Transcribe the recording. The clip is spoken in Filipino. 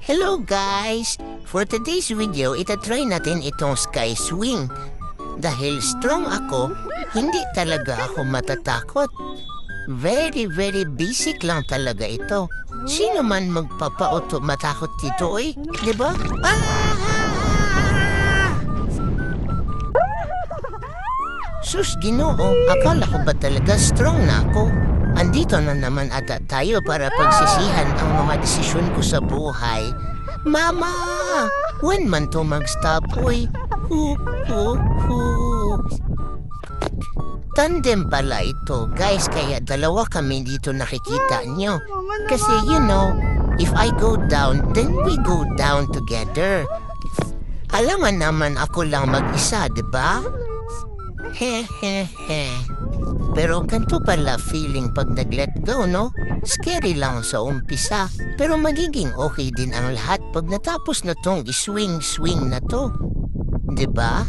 Hello guys! For today's video, itatry natin itong sky swing. Dahil strong ako, hindi talaga ako matatakot. Very basic lang talaga ito. Sino man magpapauto matakot dito diba? Sus Ginoo, akala ko ba talaga strong na ako? Andito na naman ata tayo para pagsisihan ang mga desisyon ko sa buhay. Mama! When man to mag-stop, Tandem pala ito, guys, kaya dalawa kami dito nakikita nyo. Kasi if I go down, then we go down together. Alangan naman ako lang mag-isa, diba? Pero ganito pala feeling pag nag-let go, no? Scary lang sa umpisa, pero magiging okay din ang lahat pag natapos na tong swing na to. Diba?